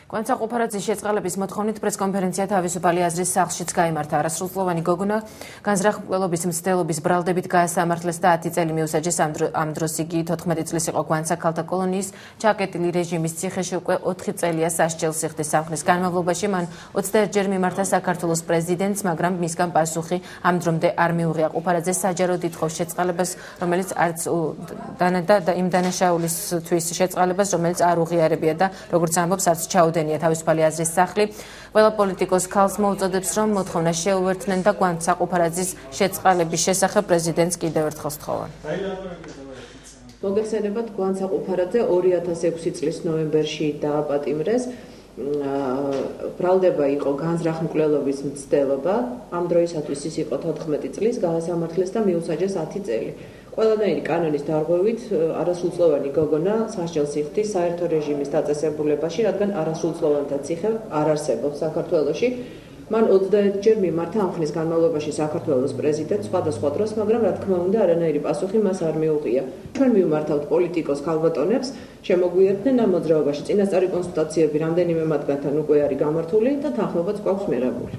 Განსაკუთრებით შეწყალების მოთხოვნით პრესკონფერენცია თავისუფალი აზრის სახლშიც გაიმართა. არასრულწლოვანი გოგონა განზრახმკვლელობის მცდელობის ბრალდებით გაასამართლეს და 10 წელი მიუსაჯეს. ამ დროს იგი 14 წლის იყო განსაკალთა კოლონიის ჩაკეტილი რეჟიმის ციხეში უკვე 4 წელია სასჯელს იხდის. სამხნის განმავლობაში მან 21-ჯერ მიმართა საქართველოს პრეზიდენტს, მაგრამ მისგან პასუხი ამ დრომდე არ მიუღია. ყუფარაძე საჯაროდ ითხოვს შეწყალებას, რომელიც არც იმ დანაშაულისთვის შეწყალებას, რომელიც არ უღიარებია და როგორც ამბობს, არც ჩაუდენია თავისუფალი აზრის სახლი. ყველა პოლიტიკოს ქალს მოუწოდებს, რომ მოთხოვნა შეუერთდნენ და განსაკუთრების შეწყალების შესახებ პრეზიდენტს კიდევ ერთხელ სთხოვან. მოგეხსენებათ, განსაკუთრებაზე 2006 წლის ნოემბერში დააპატიმრეს. ბრალდება იყო განზრახმკვლელობის მცდელობა. ამ დროისათვის ის იყო 14 წლის, გაასამართლეს და მიუსაჯეს 10 წელი. ყველანაირი კანონის დარღვევით არასრულწლოვანი გოგონა სასჯელს იხდის საერთო რეჟიმის დაწესებულებაში, რადგან არასრულწლოვანთა ციხე არ არსებობს საქართველოში. მან 21-ჯერ მიმართა ამ ხნის განმავლობაში საქართველოს პრეზიდენტს სხვადასხვა დროს, მაგრამ რა თქმა უნდა, არანაირი პასუხი მას არ მიუღია. ჩვენ მივმართავთ პოლიტიკოს ქალბატონებს, შემოგვიერთდნენ ამ მოძრაობაში. წინასწარი კონსულტაციები რამდენიმე მათგანთან უკვე არის გამართული და თანხმობაც გვაქვს მიღებული.